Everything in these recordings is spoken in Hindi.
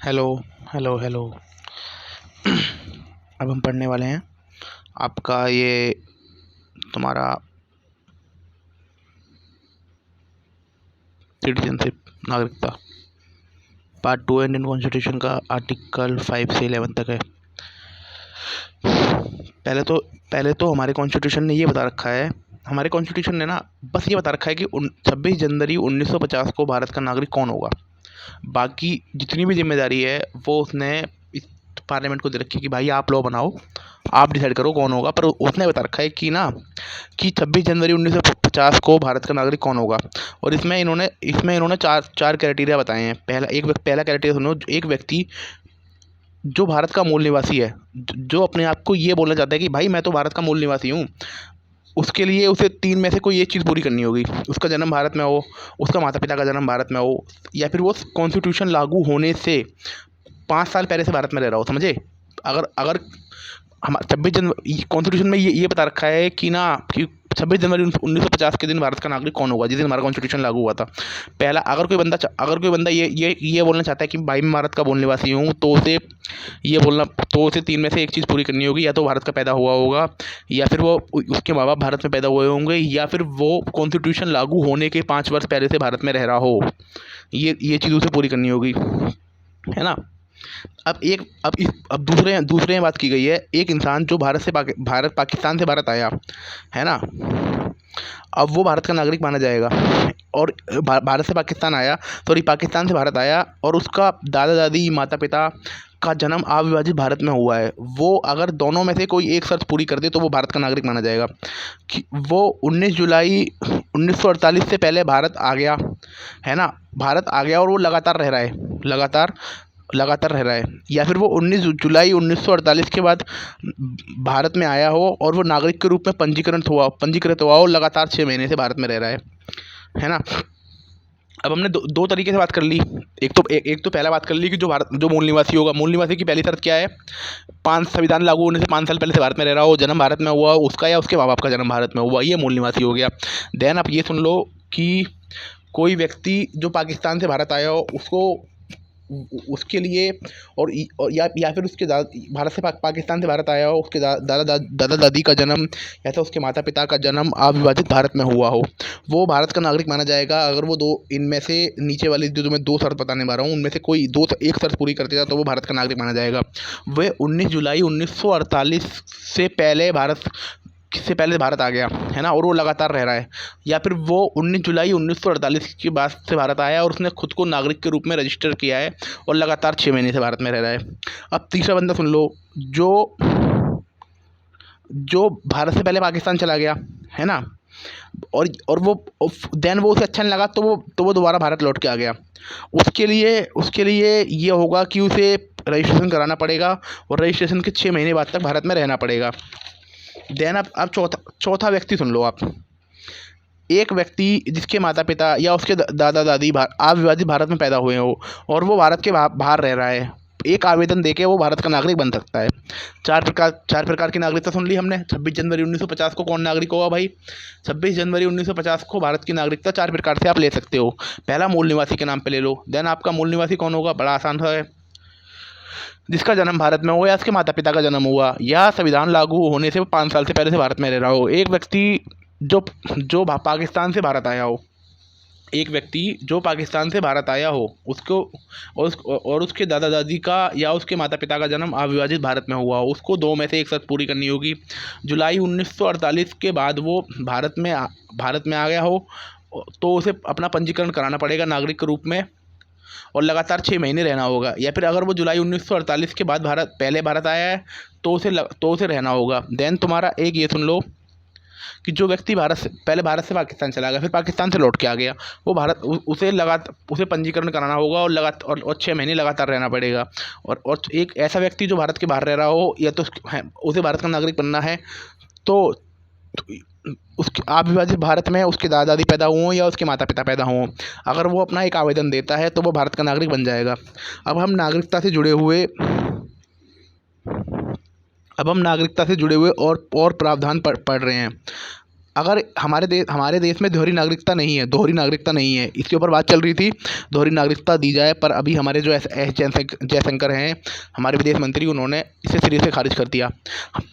Hello hello hello. अब हम पढ़ने वाले हैं आपका ये तुम्हारा सिटीजनशिप नागरिकता पार्ट 2 इंडियन कॉन्स्टिट्यूशन का आर्टिकल 5 से 11 तक है। पहले तो हमारे कॉन्स्टिट्यूशन ने ये बता रखा है, हमारे कॉन्स्टिट्यूशन ने ना बस ये बता रखा है कि 26 जनवरी 1950 को भारत का नागरिक कौन होगा। बाकी जितनी भी जिम्मेदारी है वो उसने इस पार्लियामेंट को दे रखी है कि भाई आप लॉ बनाओ, आप डिसाइड करो कौन होगा। पर उसने बता रखा है कि 26 जनवरी 1950 को भारत का नागरिक कौन होगा। और इसमें इन्होंने चार क्राइटेरिया बताए हैं। पहला क्राइटेरिया सुनो। एक व्यक्ति जो भारत का मूल निवासी है, जो अपने आप को ये बोलना चाहता है कि भाई मैं तो भारत का मूल निवासी हूँ, उसके लिए उसे तीन में से कोई एक चीज़ पूरी करनी होगी। उसका जन्म भारत में हो, उसका माता पिता का जन्म भारत में हो, या फिर वो कॉन्स्टिट्यूशन लागू होने से 5 साल पहले से भारत में रह रहा हो। समझे? अगर अगर हम 26 जनवरी कॉन्स्टिट्यूशन में ये बता रखा है कि 26 जनवरी 1950 के दिन भारत का नागरिक कौन होगा, जिस दिन हमारा कॉन्स्टिट्यूशन लागू हुआ था। पहला, अगर कोई बंदा ये बोलना चाहता है कि भाई मैं भारत का मूल निवासी हूँ, तो उसे तीन में से एक चीज़ पूरी करनी होगी। या तो भारत का पैदा हुआ होगा, या फिर वो उसके माँ बाप भारत में पैदा हुए होंगे, या फिर वो कॉन्स्टिट्यूशन लागू होने के 5 वर्ष पहले से भारत में रह रहा हो। ये चीज़ उसे पूरी करनी होगी, है ना। अब दूसरे में बात की गई है। एक इंसान जो पाकिस्तान से भारत आया, है ना, अब वो भारत का नागरिक माना जाएगा। और भारत से पाकिस्तान आया, सॉरी, पाकिस्तान से भारत आया और उसका दादा दादी माता पिता का जन्म अविभाजित भारत में हुआ है। वो अगर दोनों में से कोई एक शर्त पूरी कर दे तो वो भारत का नागरिक माना जाएगा। कि वो 19 जुलाई 1948 से पहले भारत आ गया, है ना, भारत आ गया और वो लगातार रह रहा है, लगातार रह रहा है। या फिर वो 19 जुलाई 1948 के बाद भारत में आया हो और वो नागरिक के रूप में पंजीकृत हुआ हो, लगातार 6 महीने से भारत में रह रहा है ना। अब हमने दो तरीके से बात कर ली। एक तो पहला बात कर ली कि जो मूल निवासी होगा। मूल निवासी की पहली शर्त क्या है? संविधान लागू होने से 5 साल पहले से भारत में रह रहा हो, जन्म भारत में हुआ उसका, या उसके माँ बाप का जन्म भारत में हुआ, ये मूल निवासी हो गया। देन आप ये सुन लो कि कोई व्यक्ति जो पाकिस्तान से भारत आया हो, उसके लिए और या फिर भारत से पाकिस्तान से भारत आया हो, उसके दादा दादी का जन्म या तो उसके माता पिता का जन्म अविभाजित भारत में हुआ हो, वो भारत का नागरिक माना जाएगा। अगर वो इनमें से नीचे वाली जो मैं दो शर्त बताने वाला हूँ, उनमें से कोई एक शर्त पूरी कर देगा तो वो भारत का नागरिक माना जाएगा। वह 19 जुलाई 1948 से पहले भारत आ गया, है ना, और वो लगातार रह रहा है। या फिर वो 19 जुलाई 1948 के बाद से भारत आया और उसने खुद को नागरिक के रूप में रजिस्टर किया है और लगातार 6 महीने से भारत में रह रहा है। अब तीसरा बंदा सुन लो, जो जो भारत से पहले पाकिस्तान चला गया, है ना, और वो उसे अच्छा नहीं लगा तो वो दोबारा भारत लौट के आ गया। उसके लिए ये होगा कि उसे रजिस्ट्रेशन कराना पड़ेगा और रजिस्ट्रेशन के 6 महीने बाद तक भारत में रहना पड़ेगा। देन अब चौथा व्यक्ति सुन लो आप। एक व्यक्ति जिसके माता पिता या उसके दादा दादी अविभाजित भारत में पैदा हुए हो और वो भारत के बाहर रह रहा है, एक आवेदन देके वो भारत का नागरिक बन सकता है। चार प्रकार की नागरिकता सुन ली हमने। 26 जनवरी 1950 को कौन नागरिक होगा भाई? 26 जनवरी 1950 को भारत की नागरिकता 4 प्रकार से आप ले सकते हो। पहला, मूल निवासी के नाम पे ले लो। देन आपका मूल निवासी कौन होगा? बड़ा आसान सा है, जिसका जन्म भारत में हुआ या उसके माता पिता का जन्म हुआ या संविधान लागू होने से 5 साल से पहले से भारत में रह रहा हो। एक व्यक्ति जो पाकिस्तान से भारत आया हो, उसको और उसके दादा दादी का या उसके माता पिता का जन्म अविभाजित भारत में हुआ हो, उसको दो में से एक शर्त पूरी करनी होगी। जुलाई 1948 के बाद वो भारत में आ गया हो तो उसे अपना पंजीकरण कराना पड़ेगा नागरिक के रूप में और लगातार 6 महीने रहना होगा। या फिर अगर वो जुलाई 1948 के बाद पहले भारत आया है तो उसे रहना होगा। देन तुम्हारा एक ये सुन लो कि जो व्यक्ति पहले भारत से पाकिस्तान चला गया, फिर पाकिस्तान से लौट के आ गया, वो उसे पंजीकरण कराना होगा और 6 महीने लगातार रहना पड़ेगा। और एक ऐसा व्यक्ति जो भारत के बाहर रह रहा हो या तो उसे भारत का नागरिक बनना है तो उसके अविभाजित भारत में उसके दादा दादी पैदा हुए हों या उसके माता पिता पैदा हुए हों, अगर वो अपना एक आवेदन देता है तो वो भारत का नागरिक बन जाएगा। अब हम नागरिकता से जुड़े हुए और प्रावधान पढ़ रहे हैं। अगर हमारे देश में दोहरी नागरिकता नहीं है, इसके ऊपर बात चल रही थी, दोहरी नागरिकता दी जाए, पर अभी हमारे जो एस जयशंकर हैं, हमारे विदेश मंत्री, उन्होंने इसे सिरे से खारिज कर दिया।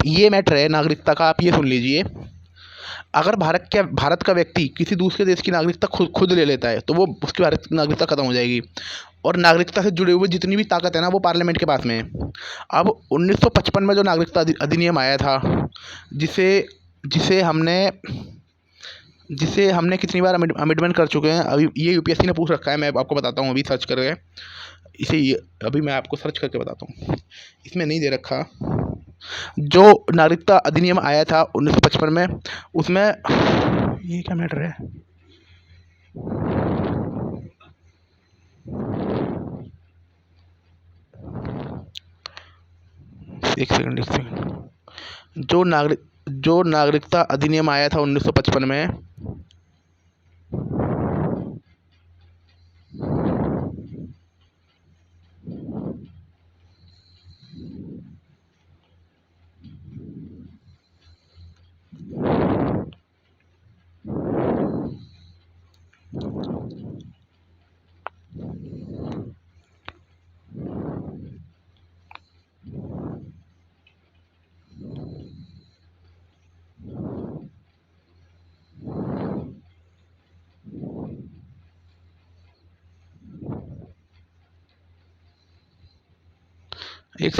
ये मैटर है नागरिकता का, आप ये सुन लीजिए। अगर भारत का व्यक्ति किसी दूसरे देश की नागरिकता खुद ले लेता है, तो वो उसकी भारत की नागरिकता खत्म हो जाएगी, और नागरिकता से जुड़े हुए जितनी भी ताकत है ना, वो पार्लियामेंट के पास में है। अब 1955 में जो नागरिकता अधिनियम आया था, जिसे जिसे हमने जिसे हमने कितनी बार अमेंडमेंट कर चुके हैं, अभी ये यूपीएससी ने पूछ रखा है, मैं आपको बताता हूँ अभी सर्च करके। अभी मैं आपको सर्च करके बताता हूँ, इसमें नहीं दे रखा। जो नागरिकता अधिनियम आया था 1955 में, उसमें ये क्या मैटर है, एक सेकंड। जो नागरिकता अधिनियम आया था 1955 में, एक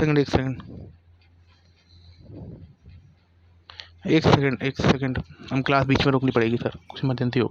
सेकंड, हम क्लास बीच में रोकनी पड़ेगी सर, कुछ इमरजेंसी होगी।